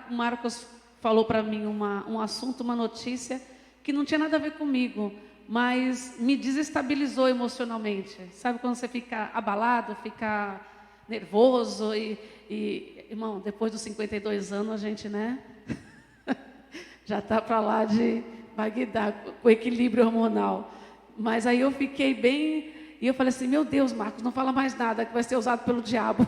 O Marcos falou para mim um assunto, uma notícia que não tinha nada a ver comigo, mas me desestabilizou emocionalmente. Sabe quando você fica abalado, fica nervoso irmão, depois dos 52 anos a gente, né, já está para lá de Bagdá, com equilíbrio hormonal. Mas aí eu fiquei bem, e eu falei assim, meu Deus, Marcos, não fala mais nada, que vai ser usado pelo diabo.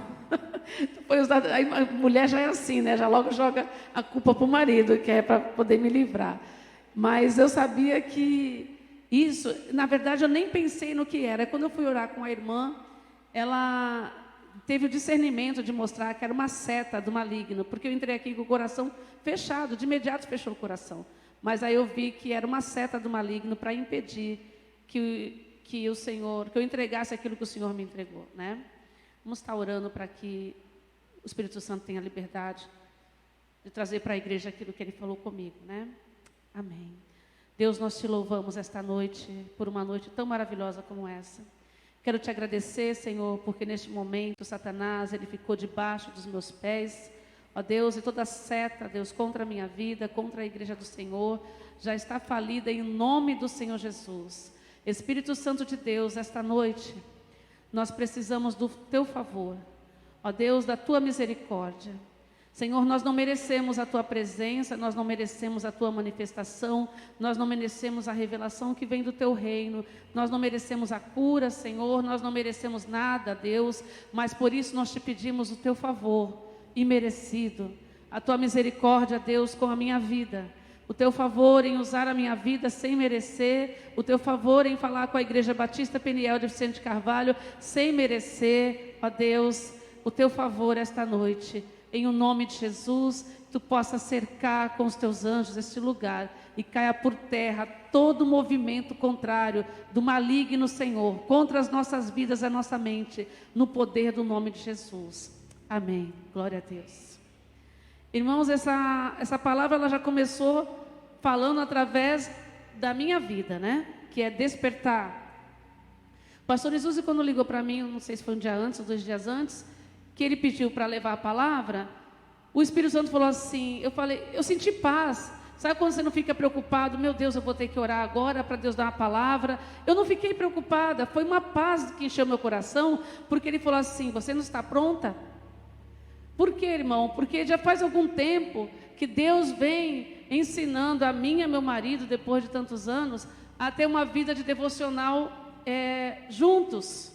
Foi usado, aí a mulher já é assim, né? Já logo joga a culpa para o marido, que é para poder me livrar. Mas eu sabia que isso, na verdade, eu nem pensei no que era. Quando eu fui orar com a irmã, ela teve o discernimento de mostrar que era uma seta do maligno, porque eu entrei aqui com o coração fechado, de imediato fechou o coração. Mas aí eu vi que era uma seta do maligno para impedir que eu entregasse aquilo que o Senhor me entregou, né? Vamos estar orando para que o Espírito Santo tenha liberdade de trazer para a igreja aquilo que Ele falou comigo, né? Amém. Deus, nós te louvamos esta noite, por uma noite tão maravilhosa como essa. Quero te agradecer, Senhor, porque neste momento Satanás, ele ficou debaixo dos meus pés. Ó Deus, e toda seta, Deus, contra a minha vida, contra a igreja do Senhor, já está falida em nome do Senhor Jesus. Espírito Santo de Deus, esta noite, nós precisamos do teu favor, ó Deus, da tua misericórdia. Senhor, nós não merecemos a tua presença, nós não merecemos a tua manifestação, nós não merecemos a revelação que vem do teu reino, nós não merecemos a cura, Senhor, nós não merecemos nada, Deus, mas por isso nós te pedimos o teu favor imerecido, a tua misericórdia, Deus, com a minha vida. O teu favor em usar a minha vida sem merecer, o teu favor em falar com a Igreja Batista Peniel de Vicente Carvalho sem merecer, ó Deus, o teu favor esta noite, em o nome de Jesus, tu possa cercar com os teus anjos este lugar e caia por terra todo movimento contrário do maligno, Senhor, contra as nossas vidas, a nossa mente, no poder do nome de Jesus. Amém. Glória a Deus. Irmãos, essa palavra ela já começou falando através da minha vida, né? Que é despertar. O pastor Jesus, quando ligou para mim, não sei se foi um dia antes ou 2 dias antes, que ele pediu para levar a palavra, o Espírito Santo falou assim, eu senti paz. Sabe quando você não fica preocupado, meu Deus, eu vou ter que orar agora para Deus dar uma palavra? Eu não fiquei preocupada, foi uma paz que encheu meu coração, porque ele falou assim, você não está pronta? Por quê, irmão? Porque já faz algum tempo que Deus vem ensinando a mim e a meu marido, depois de tantos anos, a ter uma vida de devocional juntos.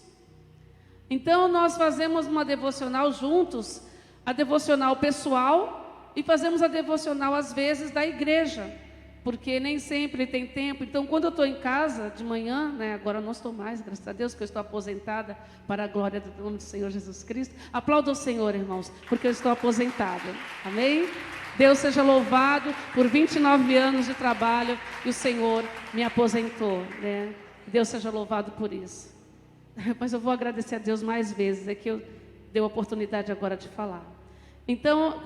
Então, nós fazemos uma devocional juntos, a devocional pessoal, e fazemos a devocional, às vezes, da igreja, porque nem sempre tem tempo. Então, quando eu estou em casa de manhã, né, agora eu não estou mais, graças a Deus, que eu estou aposentada para a glória do nome do Senhor Jesus Cristo. Aplauda o Senhor, irmãos, porque eu estou aposentada. Amém? Deus seja louvado por 29 anos de trabalho e o Senhor me aposentou, né? Deus seja louvado por isso. Mas eu vou agradecer a Deus mais vezes, é que eu dei a oportunidade agora de falar. Então,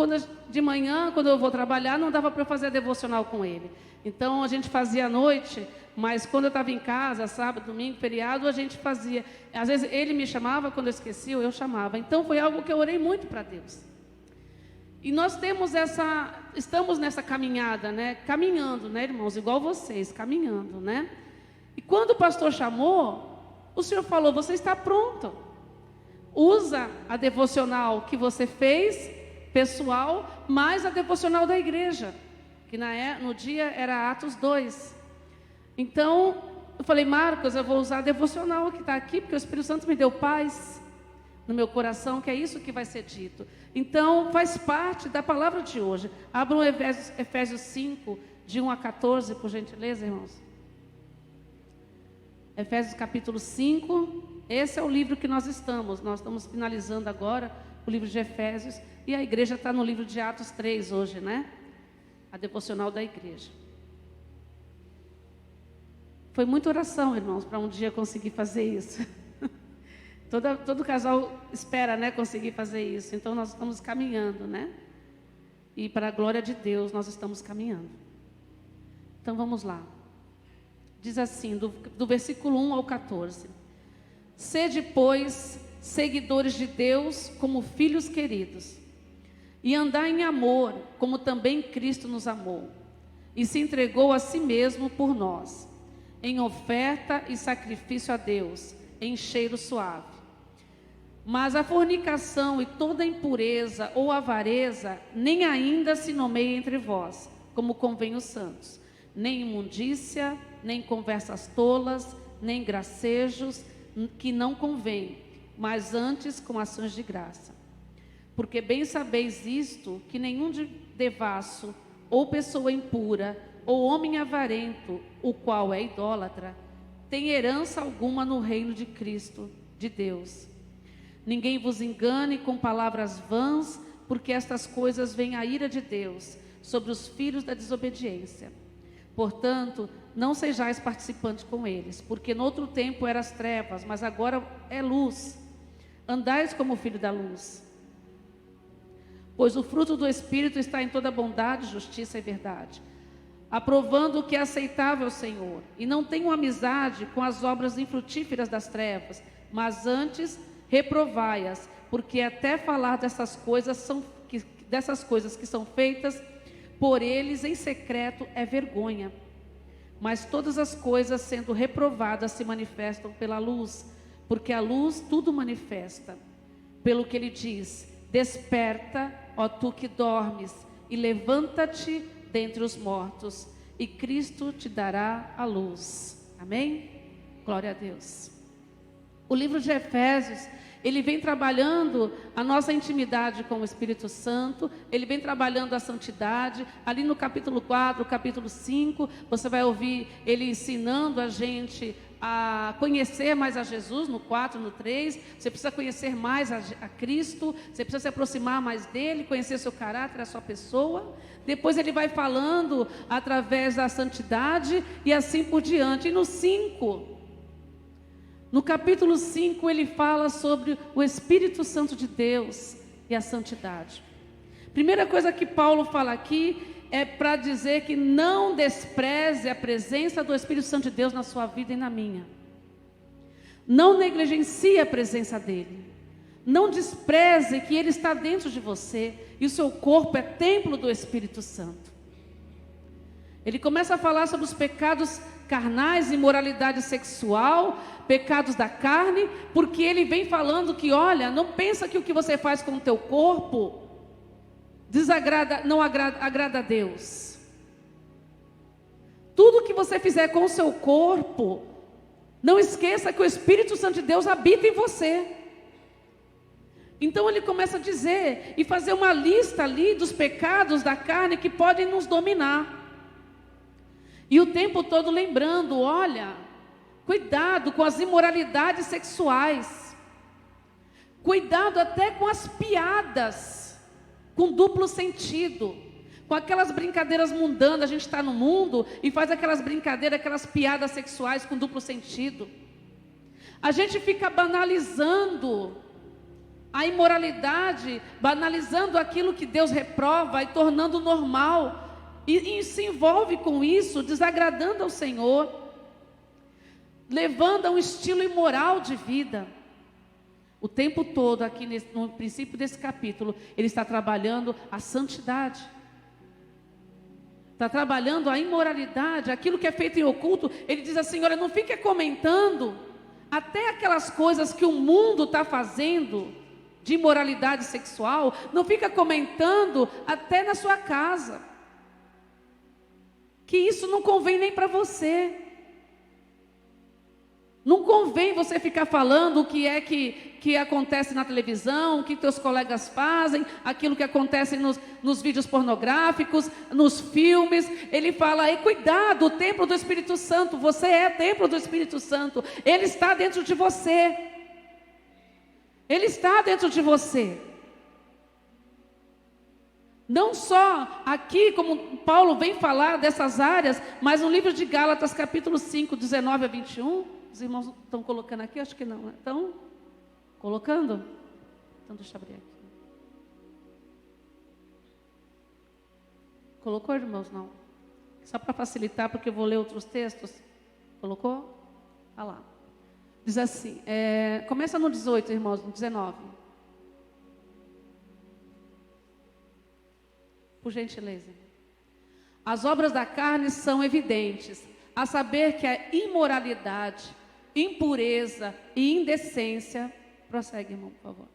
de manhã, quando eu vou trabalhar, não dava para eu fazer a devocional com ele. Então, a gente fazia à noite, mas quando eu estava em casa, sábado, domingo, feriado, a gente fazia. Às vezes ele me chamava, quando eu esquecia, eu chamava. Então, foi algo que eu orei muito para Deus. E nós estamos nessa caminhada, né? Caminhando, né, irmãos? Igual vocês, caminhando, né? E quando o pastor chamou, o Senhor falou, você está pronto. Usa a devocional que você fez, pessoal, mais a devocional da igreja, que no dia era Atos 2. Então, eu falei, Marcos, eu vou usar a devocional que está aqui, porque o Espírito Santo me deu paz no meu coração, que é isso que vai ser dito. Então, faz parte da palavra de hoje. Abram Efésios 5, de 1 a 14, por gentileza, irmãos. Efésios capítulo 5, esse é o livro que nós estamos finalizando agora o livro de Efésios, e a igreja está no livro de Atos 3 hoje, né? A devocional da igreja. Foi muita oração, irmãos, para um dia conseguir fazer isso. Todo casal espera, né, conseguir fazer isso. Então nós estamos caminhando, né? E para a glória de Deus nós estamos caminhando. Então vamos lá. Diz assim, do versículo 1 ao 14. Sede, pois, seguidores de Deus como filhos queridos, E andai em amor, como também Cristo nos amou, e se entregou a si mesmo por nós, em oferta e sacrifício a Deus, em cheiro suave. Mas a fornicação e toda impureza ou avareza, nem ainda se nomeia entre vós, como convém os santos, nem imundícia, nem conversas tolas, nem gracejos, que não convém, mas antes com ações de graça. Porque bem sabeis isto, que nenhum devasso, ou pessoa impura, ou homem avarento, o qual é idólatra, tem herança alguma no reino de Cristo, de Deus. Ninguém vos engane com palavras vãs, porque estas coisas vêm a ira de Deus sobre os filhos da desobediência. Portanto, não sejais participantes com eles, porque noutro tempo eras trevas, mas agora é luz. Andais como filho da luz. Pois o fruto do Espírito está em toda bondade, justiça e verdade, aprovando o que é aceitável ao Senhor. E não tenham amizade com as obras infrutíferas das trevas, mas antes reprovai-as, porque até falar dessas coisas que são feitas por eles em secreto é vergonha. Mas todas as coisas, sendo reprovadas, se manifestam pela luz, porque a luz tudo manifesta. Pelo que ele diz: desperta, ó tu que dormes, e levanta-te dentre os mortos, e Cristo te dará a luz. Amém? Glória a Deus. O livro de Efésios, ele vem trabalhando a nossa intimidade com o Espírito Santo, ele vem trabalhando a santidade. Ali no capítulo 4, capítulo 5, você vai ouvir ele ensinando a gente a conhecer mais a Jesus, no 4, no 3, você precisa conhecer mais a Cristo, você precisa se aproximar mais dele, conhecer seu caráter, a sua pessoa. Depois ele vai falando através da santidade e assim por diante. E no 5, no capítulo 5, ele fala sobre o Espírito Santo de Deus e a santidade. Primeira coisa que Paulo fala aqui é para dizer que não despreze a presença do Espírito Santo de Deus na sua vida e na minha. Não negligencie a presença dele. Não despreze que ele está dentro de você e o seu corpo é templo do Espírito Santo. Ele começa a falar sobre os pecados carnais, imoralidade sexual, pecados da carne, porque ele vem falando que, olha, não pensa que o que você faz com o teu corpo agrada a Deus. Tudo que você fizer com o seu corpo, não esqueça que o Espírito Santo de Deus habita em você. Então ele começa a dizer e fazer uma lista ali dos pecados da carne que podem nos dominar. E o tempo todo lembrando, olha, cuidado com as imoralidades sexuais. Cuidado até com as piadas com duplo sentido, com aquelas brincadeiras mundanas. A gente está no mundo e faz aquelas brincadeiras, aquelas piadas sexuais com duplo sentido. A gente fica banalizando a imoralidade, banalizando aquilo que Deus reprova e tornando normal, e se envolve com isso, desagradando ao Senhor, levando a um estilo imoral de vida. O tempo todo aqui no princípio desse capítulo, ele está trabalhando a santidade. Está trabalhando a imoralidade, aquilo que é feito em oculto. Ele diz assim, olha, não fique comentando até aquelas coisas que o mundo está fazendo de imoralidade sexual, não fica comentando até na sua casa. Que isso não convém nem para você. Não convém você ficar falando o que é que acontece na televisão, o que teus colegas fazem, aquilo que acontece nos vídeos pornográficos, nos filmes. Ele fala, cuidado, o templo do Espírito Santo, você é templo do Espírito Santo, ele está dentro de você. Ele está dentro de você. Não só aqui, como Paulo vem falar dessas áreas, mas no livro de Gálatas, capítulo 5, 19 a 21, os irmãos estão colocando aqui? Acho que não, né? Estão colocando? Então deixa eu abrir aqui. Colocou, irmãos? Não. Só para facilitar, porque eu vou ler outros textos. Colocou? Olha lá. Diz assim, começa no 18, irmãos, no 19. Por gentileza. As obras da carne são evidentes, a saber que a imoralidade, impureza e indecência, prossegue, irmão, por favor.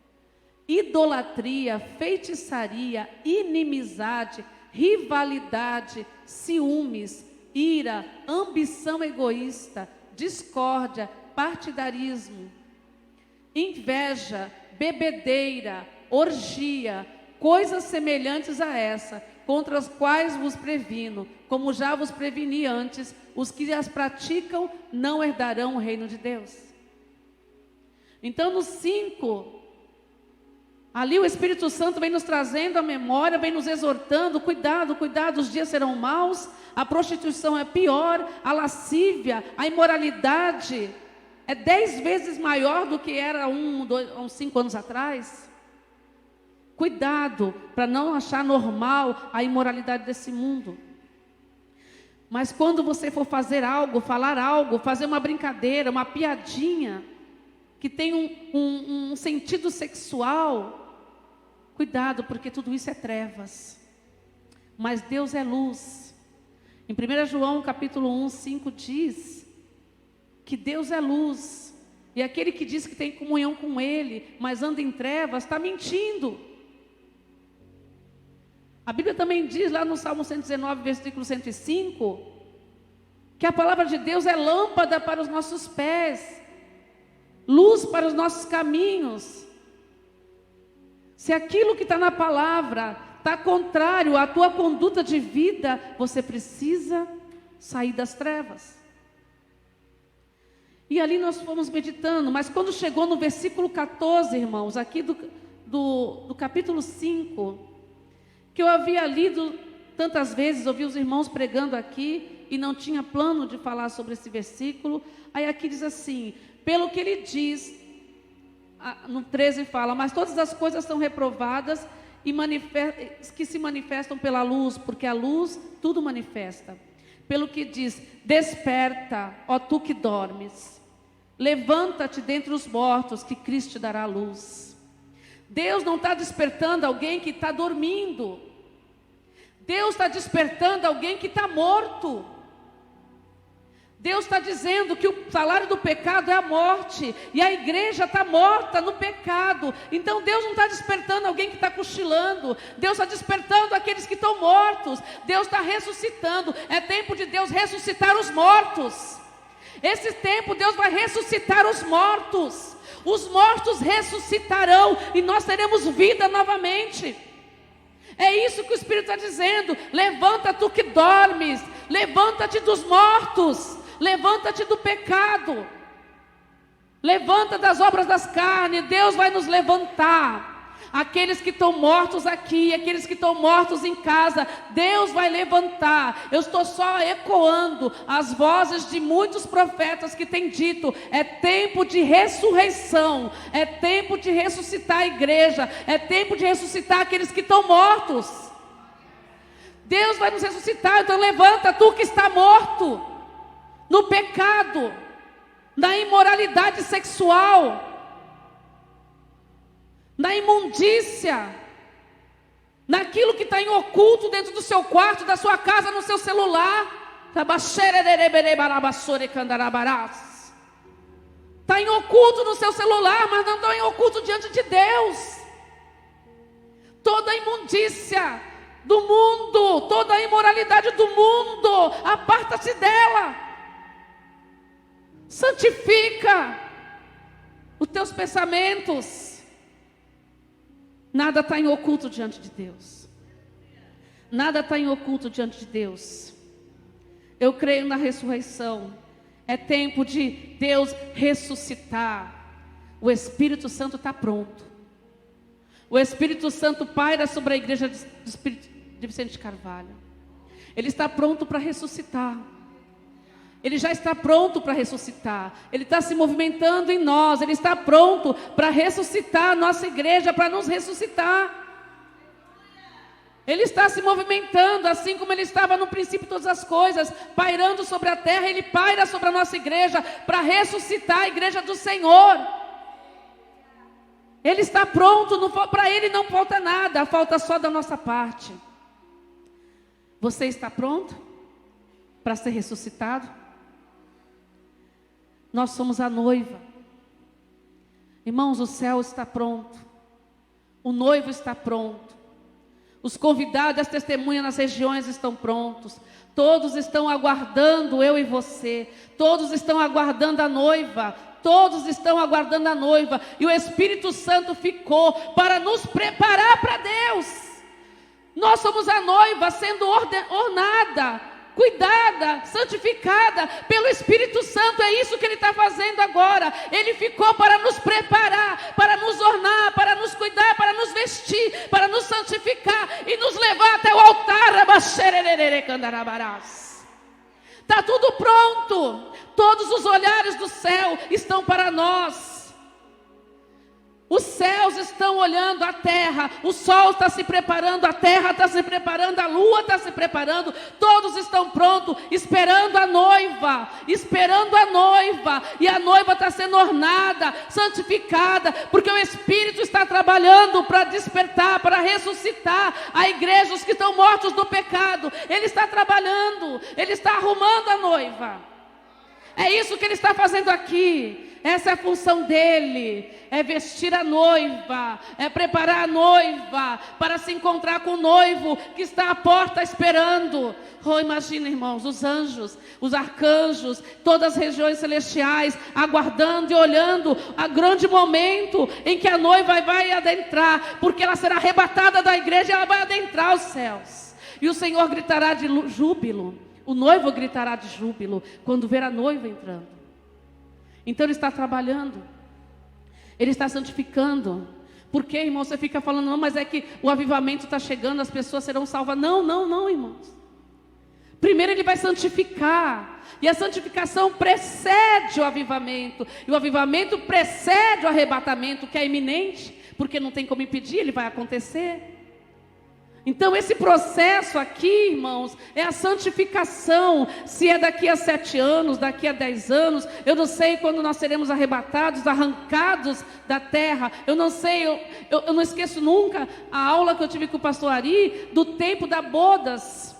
Idolatria, feitiçaria, inimizade, rivalidade, ciúmes, ira, ambição egoísta, discórdia, partidarismo, inveja, bebedeira, orgia, coisas semelhantes a essa, contra as quais vos previno, como já vos preveni antes, os que as praticam não herdarão o reino de Deus. Então, no 5, ali o Espírito Santo vem nos trazendo a memória, vem nos exortando, cuidado, cuidado, os dias serão maus, a prostituição é pior, a lascívia, a imoralidade é 10 vezes maior do que era uns 5 anos atrás. Cuidado para não achar normal a imoralidade desse mundo. Mas quando você for fazer algo, falar algo, fazer uma brincadeira, uma piadinha, que tem um sentido sexual, cuidado, porque tudo isso é trevas. Mas Deus é luz. Em 1 João capítulo 1, 5 diz que Deus é luz. E aquele que diz que tem comunhão com Ele, mas anda em trevas, está mentindo. A Bíblia também diz lá no Salmo 119, versículo 105, que a palavra de Deus é lâmpada para os nossos pés, luz para os nossos caminhos. Se aquilo que está na palavra está contrário à tua conduta de vida, você precisa sair das trevas. E ali nós fomos meditando, mas quando chegou no versículo 14, irmãos, aqui do capítulo 5, que eu havia lido tantas vezes, ouvi os irmãos pregando aqui, e não tinha plano de falar sobre esse versículo. Aí aqui diz assim, pelo que ele diz, no 13 fala, mas todas as coisas são reprovadas e que se manifestam pela luz, porque a luz tudo manifesta. Pelo que diz, desperta, ó tu que dormes, levanta-te dentre os mortos, que Cristo te dará luz. Deus não está despertando alguém que está dormindo. Deus está despertando alguém que está morto. Deus está dizendo que o salário do pecado é a morte, e a igreja está morta no pecado. Então Deus não está despertando alguém que está cochilando, Deus está despertando aqueles que estão mortos. Deus está ressuscitando. É tempo de Deus ressuscitar os mortos. Esse tempo Deus vai ressuscitar os mortos. Os mortos ressuscitarão e nós teremos vida novamente. É isso que o Espírito está dizendo. Levanta tu que dormes, levanta-te dos mortos, levanta-te do pecado, levanta das obras das carnes. Deus vai nos levantar. Aqueles que estão mortos aqui, aqueles que estão mortos em casa, Deus vai levantar. Eu estou só ecoando as vozes de muitos profetas que têm dito, é tempo de ressurreição, é tempo de ressuscitar a igreja, é tempo de ressuscitar aqueles que estão mortos. Deus vai nos ressuscitar. Então levanta tu que está morto no pecado, na imoralidade sexual, na imundícia, naquilo que está em oculto dentro do seu quarto, da sua casa, no seu celular. Está em oculto no seu celular, mas não está em oculto diante de Deus. Toda a imundícia do mundo, toda a imoralidade do mundo, aparta-se dela. Santifica os teus pensamentos. Nada está em oculto diante de Deus. Nada está em oculto diante de Deus. Eu creio na ressurreição. É tempo de Deus ressuscitar. O Espírito Santo está pronto. O Espírito Santo paira sobre a igreja de Vicente de Carvalho. Ele está pronto para ressuscitar. Ele já está pronto para ressuscitar. Ele está se movimentando em nós. Ele está pronto para ressuscitar a nossa igreja, para nos ressuscitar. Ele está se movimentando, assim como Ele estava no princípio de todas as coisas, pairando sobre a terra. Ele paira sobre a nossa igreja, para ressuscitar a igreja do Senhor. Ele está pronto, para Ele não falta nada, falta só da nossa parte. Você está pronto para ser ressuscitado? Nós somos a noiva. Irmãos, o céu está pronto. O noivo está pronto. Os convidados, as testemunhas nas regiões estão prontos. Todos estão aguardando eu e você. Todos estão aguardando a noiva. Todos estão aguardando a noiva. E o Espírito Santo ficou para nos preparar para Deus. Nós somos a noiva sendo ornada, cuidada, santificada pelo Espírito Santo. É isso que Ele está fazendo agora. Ele ficou para nos preparar, para nos ornar, para nos cuidar, para nos vestir, para nos santificar e nos levar até o altar. Está tudo pronto. Todos os olhares do céu estão para nós. Os céus estão olhando a terra, o sol está se preparando, a terra está se preparando, a lua está se preparando, todos estão prontos, esperando a noiva, e a noiva está sendo ornada, santificada, porque o Espírito está trabalhando para despertar, para ressuscitar a igreja, os que estão mortos do pecado. Ele está trabalhando, Ele está arrumando a noiva. É isso que Ele está fazendo aqui. Essa é a função dele, é vestir a noiva, é preparar a noiva para se encontrar com o noivo que está à porta esperando. Oh, imagina, irmãos, os anjos, os arcanjos, todas as regiões celestiais aguardando e olhando a grande momento em que a noiva vai adentrar, porque ela será arrebatada da igreja e ela vai adentrar os céus. E o Senhor gritará de júbilo, o noivo gritará de júbilo quando ver a noiva entrando. Então Ele está trabalhando, Ele está santificando. Por que, irmão, você fica falando, não, mas é que o avivamento está chegando, as pessoas serão salvas. Não, irmãos. Primeiro Ele vai santificar, e a santificação precede o avivamento, e o avivamento precede o arrebatamento, que é iminente, porque não tem como impedir, ele vai acontecer. Então esse processo aqui, irmãos, é a santificação. Se é daqui a 7 anos, daqui a 10 anos, eu não sei quando nós seremos arrebatados, arrancados da terra. Eu não sei, eu não esqueço nunca a aula que eu tive com o pastor Ari, do tempo das bodas.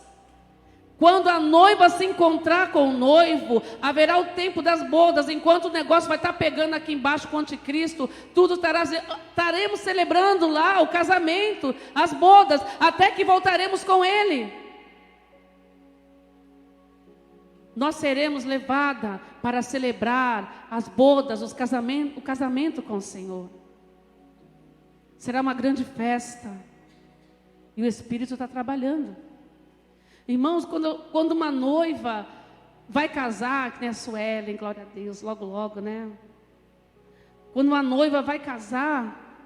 Quando a noiva se encontrar com o noivo, haverá o tempo das bodas. Enquanto o negócio vai estar pegando aqui embaixo com o anticristo, estaremos celebrando lá o casamento, as bodas, até que voltaremos com ele. Nós seremos levadas para celebrar as bodas, o casamento com o Senhor. Será uma grande festa. E o Espírito está trabalhando. Irmãos, quando uma noiva vai casar, que nem a Suelen, glória a Deus, logo, né? Quando uma noiva vai casar,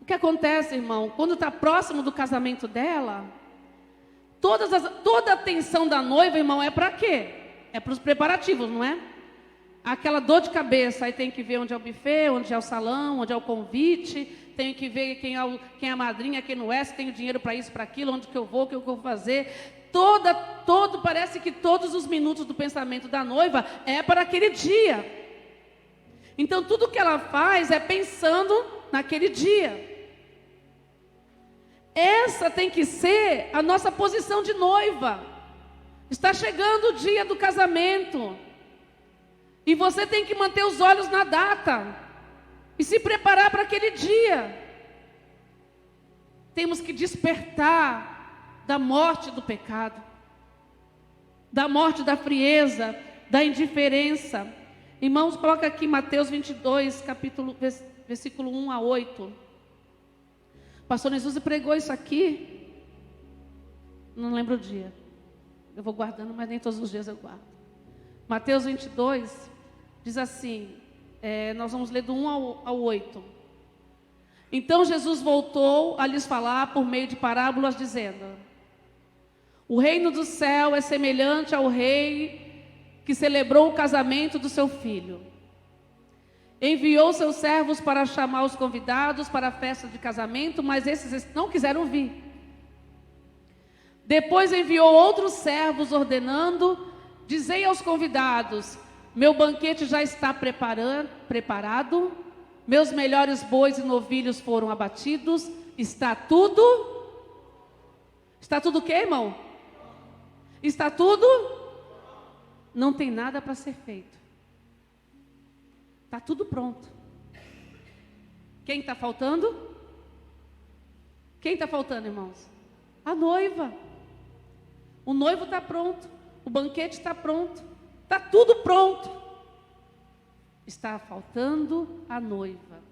o que acontece, irmão? Quando está próximo do casamento dela, toda a atenção da noiva, irmão, é para quê? É para os preparativos, não é? Aquela dor de cabeça, aí tem que ver onde é o buffet, onde é o salão, onde é o convite, tem que ver quem é a madrinha, quem não é, se tenho dinheiro para isso, para aquilo, onde que eu vou, o que eu vou fazer. Parece que todos os minutos do pensamento da noiva é para aquele dia. Então tudo que ela faz é pensando naquele dia. Essa tem que ser a nossa posição de noiva. Está chegando o dia do casamento. E você tem que manter os olhos na data. E se preparar para aquele dia. Temos que despertar da morte do pecado. Da morte da frieza, da indiferença. Irmãos, coloca aqui Mateus 22, versículo 1 a 8. O pastor Jesus pregou isso aqui. Não lembro o dia. Eu vou guardando, mas nem todos os dias eu guardo. Mateus 22 diz assim, nós vamos ler do 1 ao 8. Então Jesus voltou a lhes falar por meio de parábolas, dizendo: o reino do céu é semelhante ao rei que celebrou o casamento do seu filho. Enviou seus servos para chamar os convidados para a festa de casamento, mas esses não quiseram vir. Depois enviou outros servos, ordenando: dizei aos convidados: meu banquete já está preparado, meus melhores bois e novilhos foram abatidos, está tudo o quê, irmão? Está tudo? Não tem nada para ser feito. Está tudo pronto. Quem está faltando? Quem está faltando, irmãos? A noiva. O noivo está pronto. O banquete está pronto. Está tudo pronto. Está faltando a noiva.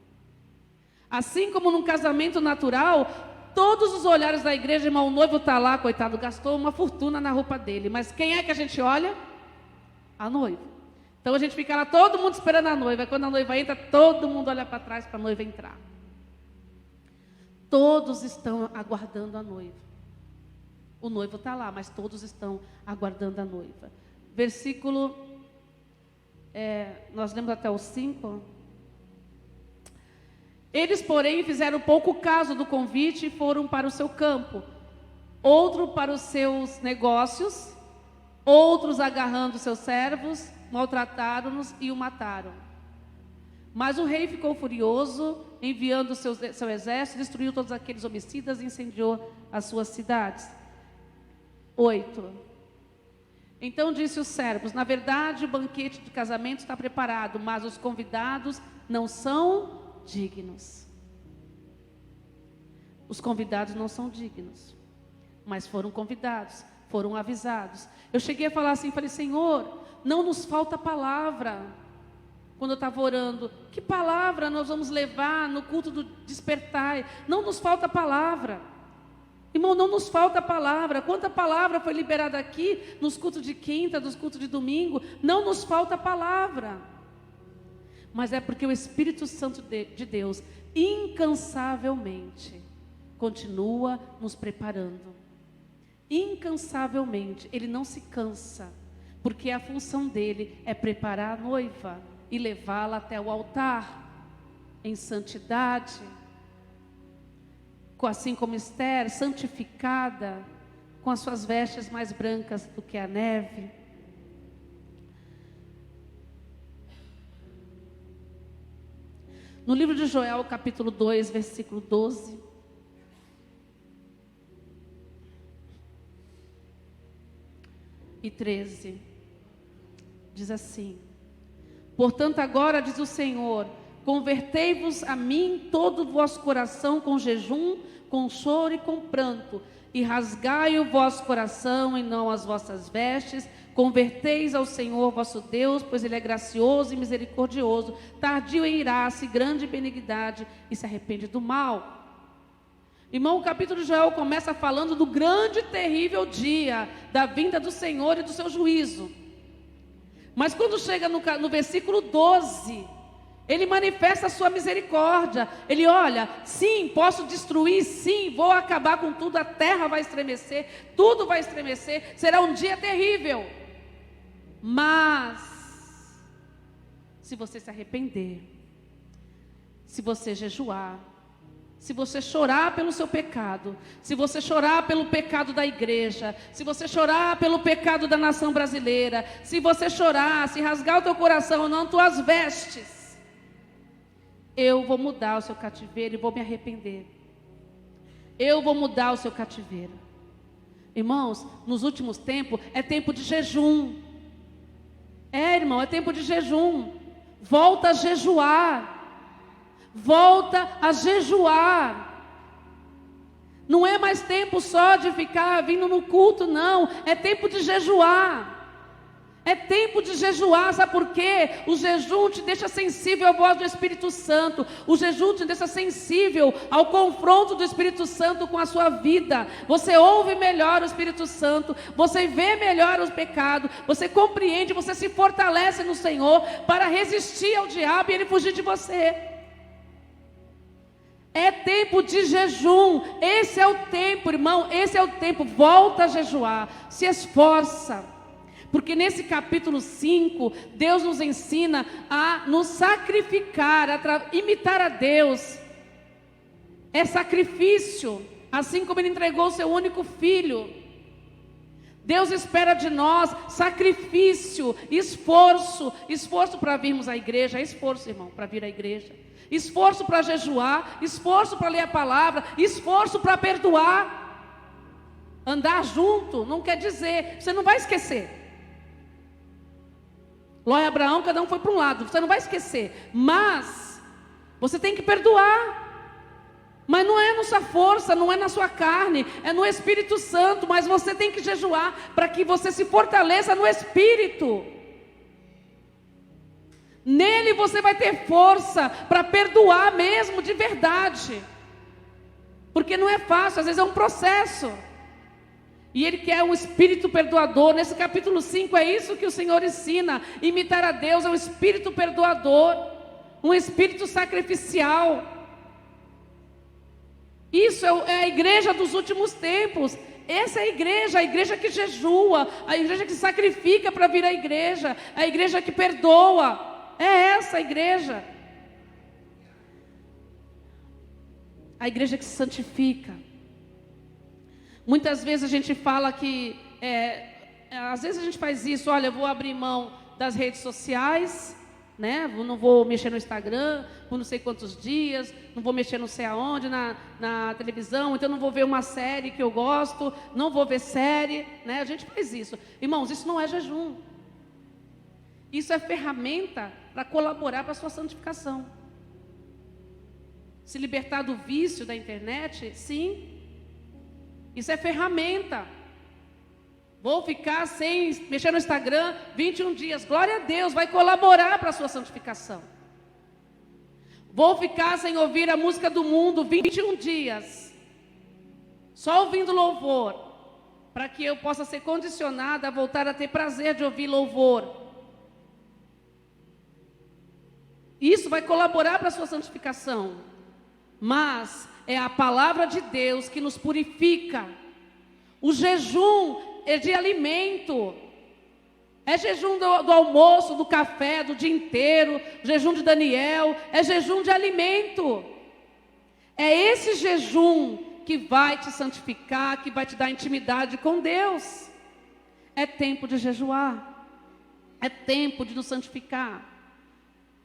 Assim como num casamento natural, todos os olhares da igreja, irmão, o noivo está lá, coitado, gastou uma fortuna na roupa dele. Mas quem é que a gente olha? A noiva. Então a gente fica lá, todo mundo esperando a noiva. Quando a noiva entra, todo mundo olha para trás para a noiva entrar. Todos estão aguardando a noiva. O noivo está lá, mas todos estão aguardando a noiva. Versículo, nós lemos até o 5. Eles, porém, fizeram pouco caso do convite e foram para o seu campo. Outro para os seus negócios, outros agarrando seus servos, maltrataram-nos e o mataram. Mas o rei ficou furioso, enviando seu exército, destruiu todos aqueles homicidas e incendiou as suas cidades. 8. Então disse os servos: na verdade o banquete de casamento está preparado, mas os convidados não são dignos. Os convidados não são dignos, mas foram convidados, foram avisados. Eu cheguei a falar assim, falei: Senhor, não nos falta palavra. Quando eu estava orando, que palavra nós vamos levar no culto do despertar? Não nos falta palavra. Irmão, não nos falta palavra. Quanta palavra foi liberada aqui nos cultos de quinta, nos cultos de domingo? Não nos falta palavra. Mas é porque o Espírito Santo de Deus, incansavelmente, continua nos preparando. Incansavelmente, Ele não se cansa, porque a função dele é preparar a noiva e levá-la até o altar, em santidade, assim como Esther, santificada, com as suas vestes mais brancas do que a neve. No livro de Joel, capítulo 2, versículo 12. E 13. Diz assim: portanto agora, diz o Senhor, convertei-vos a mim todo o vosso coração com jejum, com choro e com pranto, e rasgai o vosso coração e não as vossas vestes. Converteis ao Senhor vosso Deus, pois Ele é gracioso e misericordioso, tardio em irar-se, grande em benignidade, e se arrepende do mal. Irmão, o capítulo de Joel começa falando do grande e terrível dia da vinda do Senhor e do seu juízo. Mas quando chega no versículo 12, Ele manifesta a sua misericórdia. Ele olha, sim, posso destruir, sim, vou acabar com tudo, a terra vai estremecer, tudo vai estremecer, será um dia terrível. Mas, se você se arrepender, se você jejuar, se você chorar pelo seu pecado, se você chorar pelo pecado da igreja, se você chorar pelo pecado da nação brasileira, se você chorar, se rasgar o teu coração, não tuas vestes, eu vou mudar o seu cativeiro e vou me arrepender. Eu vou mudar o seu cativeiro. Irmãos, nos últimos tempos é tempo de jejum. Irmão, é tempo de jejum. Volta a jejuar. Volta a jejuar. Não é mais tempo só de ficar vindo no culto, não. É tempo de jejuar. É tempo de jejuar, sabe por quê? O jejum te deixa sensível à voz do Espírito Santo. O jejum te deixa sensível ao confronto do Espírito Santo com a sua vida. Você ouve melhor o Espírito Santo, você vê melhor os pecados, você compreende, você se fortalece no Senhor para resistir ao diabo e ele fugir de você. É tempo de jejum. Esse é o tempo, irmão, esse é o tempo. Volta a jejuar, se esforça. Porque nesse capítulo 5, Deus nos ensina a nos sacrificar, a imitar a Deus. É sacrifício, assim como Ele entregou o seu único filho. Deus espera de nós sacrifício, esforço. Esforço para virmos à igreja, esforço, irmão, para vir à igreja. Esforço para jejuar, esforço para ler a palavra, esforço para perdoar. Andar junto não quer dizer, você não vai esquecer. Ló e Abraão, cada um foi para um lado, você não vai esquecer. Mas você tem que perdoar. Mas não é na sua força, não é na sua carne, é no Espírito Santo. Mas você tem que jejuar para que você se fortaleça no Espírito. Nele você vai ter força para perdoar mesmo de verdade. Porque não é fácil, às vezes é um processo. E Ele quer um espírito perdoador. Nesse capítulo 5 é isso que o Senhor ensina. Imitar a Deus é um espírito perdoador, um espírito sacrificial. Isso é a igreja dos últimos tempos. Essa é a igreja que jejua, a igreja que sacrifica para vir à igreja, a igreja que perdoa. É essa a igreja. A igreja que se santifica. Muitas vezes a gente fala que, às vezes a gente faz isso, olha, eu vou abrir mão das redes sociais, né? Não vou mexer no Instagram por não sei quantos dias, não vou mexer não sei aonde, na televisão, então não vou ver uma série que eu gosto, não vou ver série, né? A gente faz isso. Irmãos, isso não é jejum. Isso é ferramenta para colaborar para a sua santificação. Se libertar do vício da internet, sim. Isso é ferramenta. Vou ficar sem mexer no Instagram 21 dias. Glória a Deus, vai colaborar para a sua santificação. Vou ficar sem ouvir a música do mundo 21 dias. Só ouvindo louvor. Para que eu possa ser condicionada a voltar a ter prazer de ouvir louvor. Isso vai colaborar para a sua santificação. Mas é a palavra de Deus que nos purifica. O jejum é de alimento. É jejum do almoço, do café, do dia inteiro. Jejum de Daniel. É jejum de alimento. É esse jejum que vai te santificar, que vai te dar intimidade com Deus. É tempo de jejuar. É tempo de nos santificar.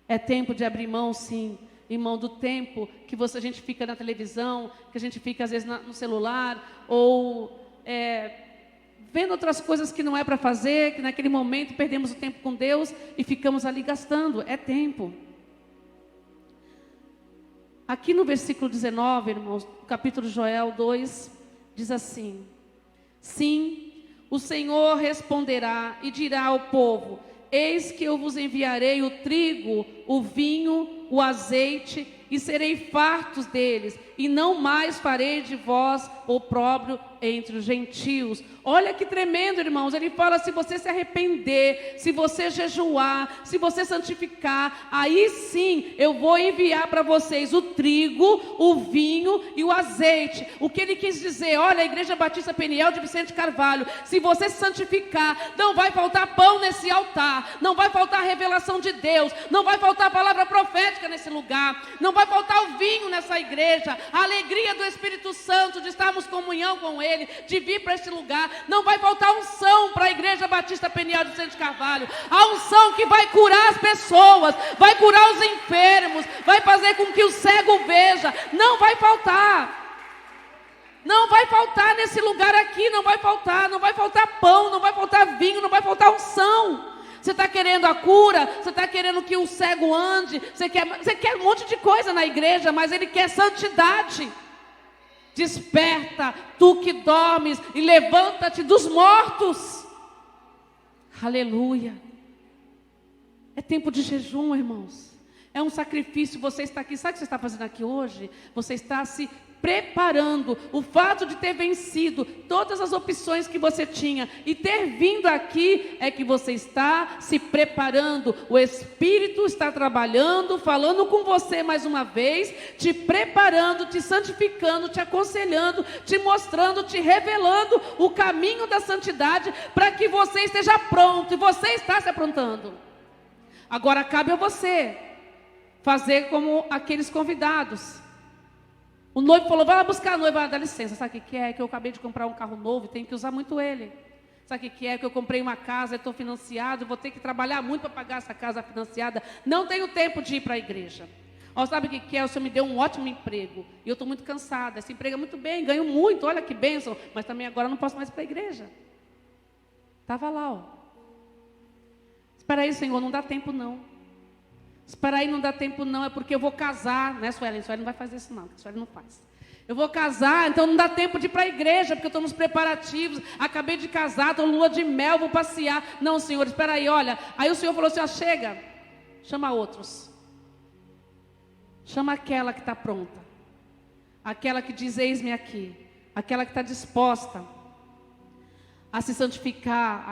É tempo de abrir mão, sim. Irmão, do tempo que a gente fica na televisão, que a gente fica às vezes no celular, ou vendo outras coisas que não é para fazer, que naquele momento perdemos o tempo com Deus e ficamos ali gastando. É tempo. Aqui no versículo 19, irmãos, capítulo Joel 2, diz assim: sim, o Senhor responderá e dirá ao povo: eis que eu vos enviarei o trigo, o vinho, o azeite, e serei fartos deles, e não mais farei de vós opróbrio entre os gentios. Olha que tremendo, irmãos. Ele fala: se você se arrepender, se você jejuar, se você santificar, aí sim eu vou enviar para vocês o trigo, o vinho e o azeite. O que ele quis dizer? Olha, a Igreja Batista Peniel de Vicente Carvalho, se você se santificar, não vai faltar pão nesse altar, não vai faltar revelação de Deus, não vai faltar palavra profética nesse lugar, não vai faltar o vinho nessa igreja, a alegria do Espírito Santo de estarmos em comunhão com Ele, de vir para este lugar. Não vai faltar unção para a Igreja Batista Peniel de Vicente Carvalho, a unção que vai curar as pessoas, vai curar os enfermos, vai fazer com que o cego veja. Não vai faltar. Não vai faltar nesse lugar aqui, não vai faltar pão, não vai faltar vinho, não vai faltar unção. Você está querendo a cura, você está querendo que o cego ande, você quer um monte de coisa na igreja, mas ele quer santidade. Desperta, tu que dormes, e levanta-te dos mortos. Aleluia. É tempo de jejum, irmãos. É um sacrifício. Você está aqui, sabe o que você está fazendo aqui hoje? Você está se preparando. O fato de ter vencido todas as opções que você tinha e ter vindo aqui é que você está se preparando. O Espírito está trabalhando, falando com você mais uma vez, te preparando, te santificando, te aconselhando, te mostrando, te revelando o caminho da santidade para que você esteja pronto. E você está se aprontando. Agora cabe a você fazer como aqueles convidados. O noivo falou: vai lá buscar a noiva. Dá licença, sabe o que é? Que eu acabei de comprar um carro novo e tenho que usar muito ele. Sabe o que é? Que eu comprei uma casa, estou financiado, vou ter que trabalhar muito para pagar essa casa financiada. Não tenho tempo de ir para a igreja. Ó, sabe o que é? O Senhor me deu um ótimo emprego. E eu estou muito cansada. Esse emprego é muito bem, ganho muito, olha que bênção. Mas também agora eu não posso mais ir para a igreja. Estava lá, ó. Espera aí, Senhor, não dá tempo não. Espera aí, não dá tempo não, é porque eu vou casar, né, Suelen? Suelen não vai fazer isso não, Suelen não faz. Eu vou casar, então não dá tempo de ir para a igreja, porque eu estou nos preparativos, acabei de casar, estou lua de mel, vou passear. Não, Senhor, espera aí, olha. Aí o Senhor falou assim, ó, chega, chama outros. Chama aquela que está pronta. Aquela que diz, eis-me aqui. Aquela que está disposta a se santificar,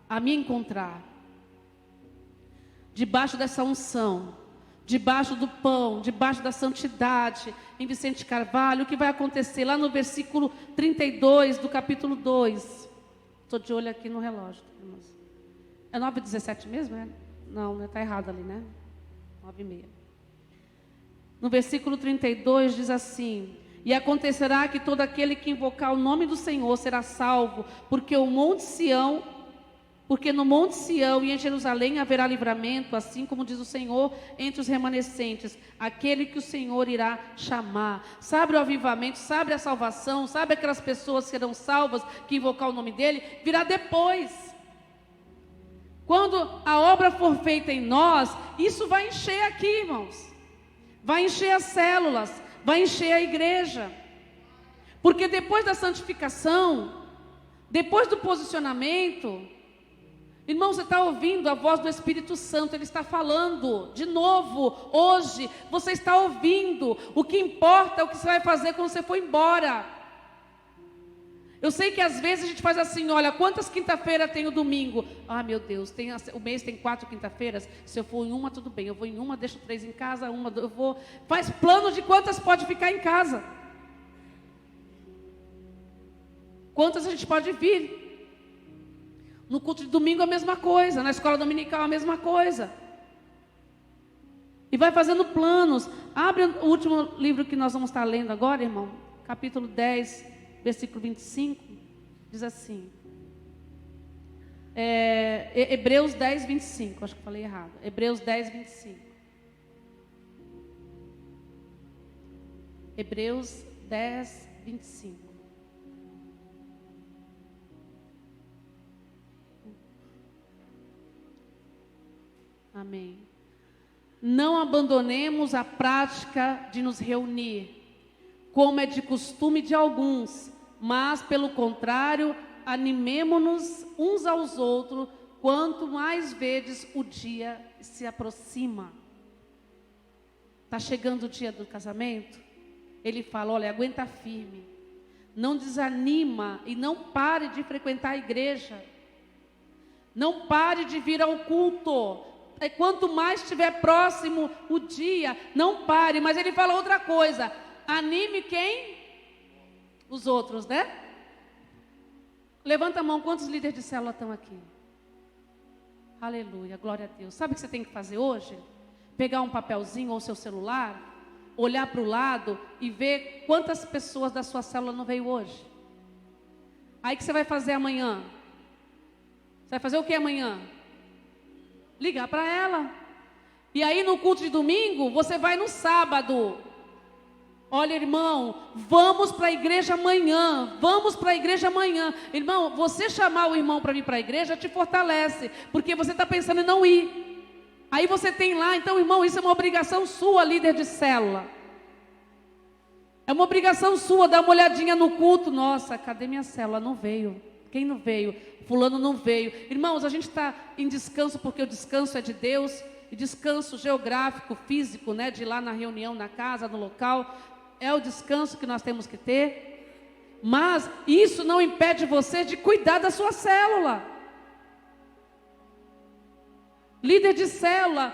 a me encontrar. Debaixo dessa unção, debaixo do pão, debaixo da santidade, em Vicente Carvalho, o que vai acontecer? Lá no versículo 32 do capítulo 2. Estou de olho aqui no relógio. É 9h17 mesmo? É? Não, está errado ali, né? 9h30. No versículo 32 diz assim: e acontecerá que todo aquele que invocar o nome do Senhor será salvo, porque no Monte Sião e em Jerusalém haverá livramento, assim como diz o Senhor, entre os remanescentes, aquele que o Senhor irá chamar. Sabe o avivamento, sabe a salvação, sabe aquelas pessoas que serão salvas, que invocar o nome dele, virá depois. Quando a obra for feita em nós, isso vai encher aqui, irmãos. Vai encher as células, vai encher a igreja. Porque depois da santificação, depois do posicionamento, irmão, você está ouvindo a voz do Espírito Santo, Ele está falando de novo, hoje, você está ouvindo. O que importa é o que você vai fazer quando você for embora. Eu sei que às vezes a gente faz assim, olha, quantas quinta-feiras tem o domingo? Ah, meu Deus, o mês tem 4 quinta-feiras, se eu for em uma, tudo bem, eu vou em uma, deixo 3 em casa, uma, eu vou... Faz plano de quantas pode ficar em casa. Quantas a gente pode vir. No culto de domingo a mesma coisa, na escola dominical a mesma coisa. E vai fazendo planos. Abre o último livro que nós vamos estar lendo agora, irmão. Capítulo 10, versículo 25. Diz assim. Hebreus 10, 25. Acho que falei errado. Hebreus 10, 25. Hebreus 10, 25. Amém. Não abandonemos a prática de nos reunir, como é de costume de alguns, mas, pelo contrário, animemo-nos uns aos outros, quanto mais vedes o dia se aproxima. Está chegando o dia do casamento? Ele fala, olha, aguenta firme, não desanima e não pare de frequentar a igreja, não pare de vir ao culto. Quanto mais estiver próximo o dia, não pare. Mas ele fala outra coisa, anime quem? Os outros, né? Levanta a mão, quantos líderes de célula estão aqui? Aleluia, glória a Deus. Sabe o que você tem que fazer hoje? Pegar um papelzinho ou seu celular, olhar para o lado e ver quantas pessoas da sua célula não veio hoje. Aí o que você vai fazer amanhã? Você vai fazer o que amanhã? Ligar para ela. E aí no culto de domingo, você vai no sábado. Olha, irmão, vamos para a igreja amanhã. Vamos para a igreja amanhã. Irmão, você chamar o irmão para vir para a igreja te fortalece, porque você está pensando em não ir. Aí você tem lá, então, irmão, isso é uma obrigação sua, líder de célula. É uma obrigação sua dar uma olhadinha no culto. Nossa, cadê minha célula? Não veio. Quem não veio? Fulano não veio. Irmãos, a gente está em descanso porque o descanso é de Deus. E descanso geográfico, físico, né, de ir lá na reunião, na casa, no local, é o descanso que nós temos que ter. Mas isso não impede você de cuidar da sua célula. Líder de célula,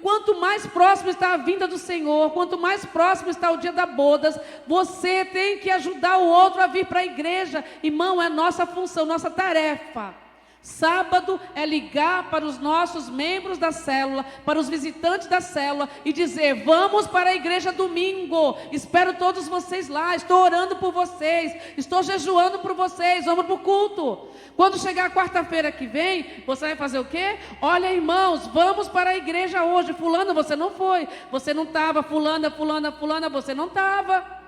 quanto mais próximo está a vinda do Senhor, quanto mais próximo está o dia das bodas, você tem que ajudar o outro a vir para a igreja. Irmão, é nossa função, nossa tarefa. Sábado é ligar para os nossos membros da célula, para os visitantes da célula e dizer: vamos para a igreja domingo, espero todos vocês lá, estou orando por vocês, estou jejuando por vocês, vamos para o culto. Quando chegar a quarta-feira que vem, você vai fazer o quê? Olha, irmãos, vamos para a igreja hoje. Fulano, você não foi, você não estava. Fulana, você não estava.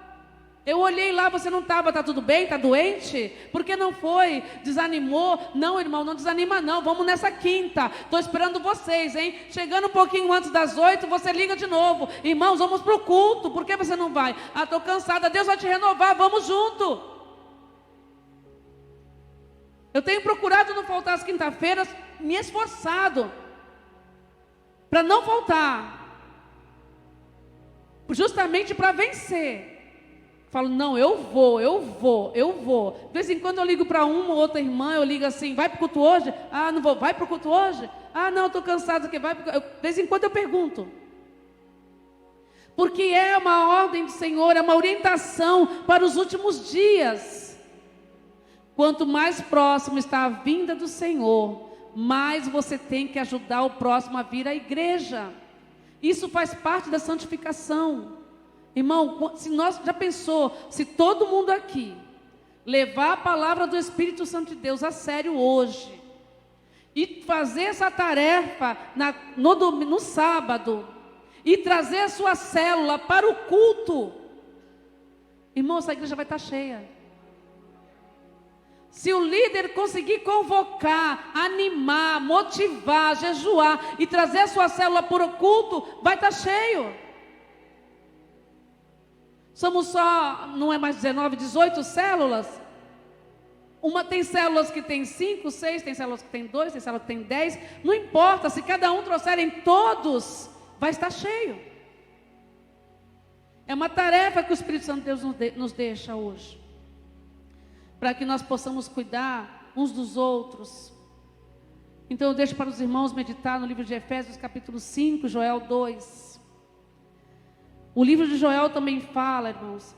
Eu olhei lá, você não estava, está tudo bem? Está doente? Por que não foi? Desanimou? Não, irmão, não desanima não, vamos nessa quinta, estou esperando vocês, hein? Chegando um pouquinho antes das 8, você liga de novo. Irmãos, vamos para o culto, por que você não vai? Ah, estou cansada, Deus vai te renovar, vamos junto. Eu tenho procurado não faltar às quinta-feiras, me esforçado, para não faltar, justamente para vencer. Falo, não, eu vou. De vez em quando eu ligo para uma ou outra irmã, eu ligo assim: vai para o culto hoje? Ah, não vou. Vai para o culto hoje? Ah, não, estou cansado. De vez em quando eu pergunto. Porque é uma ordem do Senhor, é uma orientação para os últimos dias. Quanto mais próximo está a vinda do Senhor, mais você tem que ajudar o próximo a vir à igreja. Isso faz parte da santificação. Irmão, se nós, já pensou, se todo mundo aqui levar a palavra do Espírito Santo de Deus a sério hoje, e fazer essa tarefa no sábado, e trazer a sua célula para o culto, irmão, essa igreja vai estar cheia. Se o líder conseguir convocar, animar, motivar, jejuar, e trazer a sua célula para o culto, vai estar cheio. Somos só, não é mais 19, 18 células. Tem células que tem 5, 6, tem células que tem 2, tem células que tem 10. Não importa, se cada um trouxerem todos, vai estar cheio. É uma tarefa que o Espírito Santo de Deus nos deixa hoje, para que nós possamos cuidar uns dos outros. Então eu deixo para os irmãos meditar no livro de Efésios capítulo 5, Joel 2. O livro de Joel também fala, irmãos.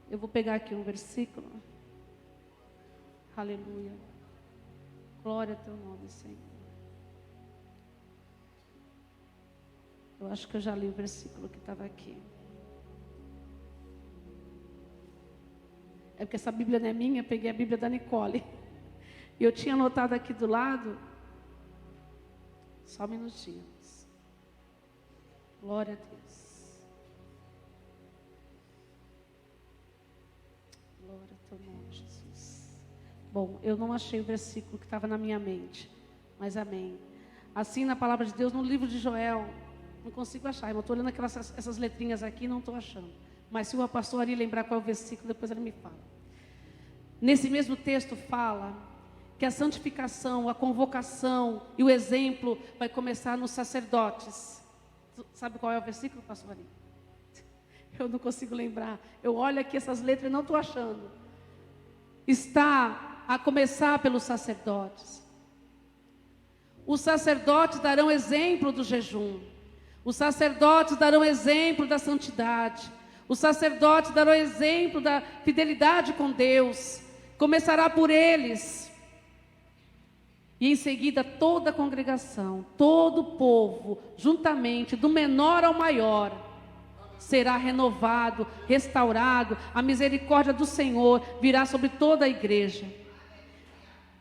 Eu vou pegar aqui um versículo. Aleluia. Glória a teu nome, Senhor. Eu acho que eu já li o versículo que estava aqui. É porque essa Bíblia não é minha, eu peguei a Bíblia da Nicole. E eu tinha anotado aqui do lado. Só um minutinho. Glória a Deus. Jesus. Bom, eu não achei o versículo que estava na minha mente, mas amém. Assim, na palavra de Deus, no livro de Joel, não consigo achar. Eu estou olhando essas letrinhas aqui e não estou achando. Mas se o pastor Ari lembrar qual é o versículo, depois ele me fala. Nesse mesmo texto fala que a santificação, a convocação e o exemplo vai começar nos sacerdotes. Sabe qual é o versículo, pastor Ari? Eu não consigo lembrar. Eu olho aqui essas letras e não estou achando. Está a começar pelos sacerdotes. Os sacerdotes darão exemplo do jejum. Os sacerdotes darão exemplo da santidade. Os sacerdotes darão exemplo da fidelidade com Deus. Começará por eles. E em seguida toda a congregação, todo o povo, juntamente, do menor ao maior, será renovado, restaurado. A misericórdia do Senhor virá sobre toda a igreja.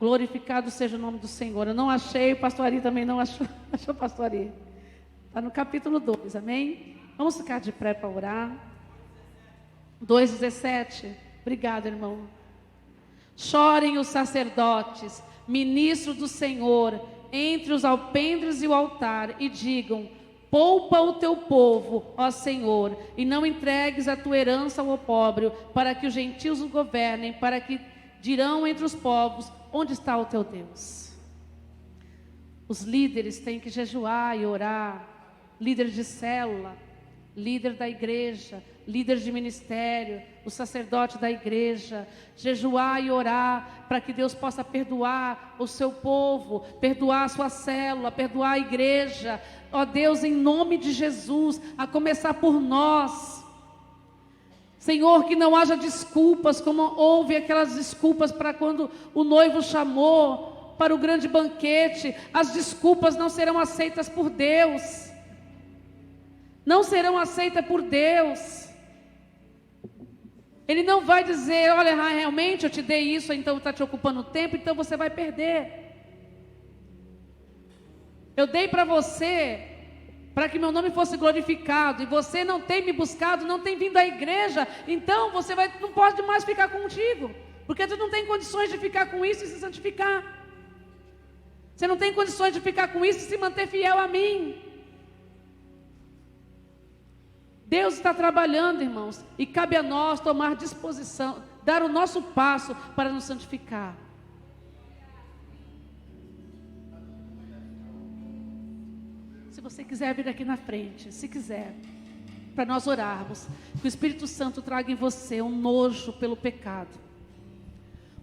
Glorificado seja o nome do Senhor. Eu não achei, o pastor Ari também não achou. Achou o pastor Ari? Está no capítulo 2, amém? Vamos ficar de pé para orar. 2:17. Obrigada, irmão. Chorem os sacerdotes, ministros do Senhor, entre os alpendres e o altar, e digam: poupa o teu povo, ó Senhor, e não entregues a tua herança ao opróbrio, para que os gentios o governem, para que dirão entre os povos: onde está o teu Deus? Os líderes têm que jejuar e orar, líder de célula, líder da igreja, líder de ministério, o sacerdote da igreja, jejuar e orar para que Deus possa perdoar o seu povo, perdoar a sua célula, perdoar a igreja. Ó Deus, em nome de Jesus, a começar por nós. Senhor, que não haja desculpas, como houve aquelas desculpas para quando o noivo chamou para o grande banquete, as desculpas não serão aceitas por Deus. Não serão aceitas por Deus. Ele não vai dizer, olha, realmente eu te dei isso, então está te ocupando tempo, então você vai perder. Eu dei para você, para que meu nome fosse glorificado, e você não tem me buscado, não tem vindo à igreja, então você não pode mais ficar contigo, porque você não tem condições de ficar com isso e se santificar. Você não tem condições de ficar com isso e se manter fiel a mim. Deus está trabalhando, irmãos, e cabe a nós tomar disposição, dar o nosso passo para nos santificar. Se você quiser vir aqui na frente, se quiser, para nós orarmos, que o Espírito Santo traga em você um nojo pelo pecado,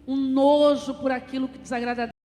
um nojo por aquilo que desagrada a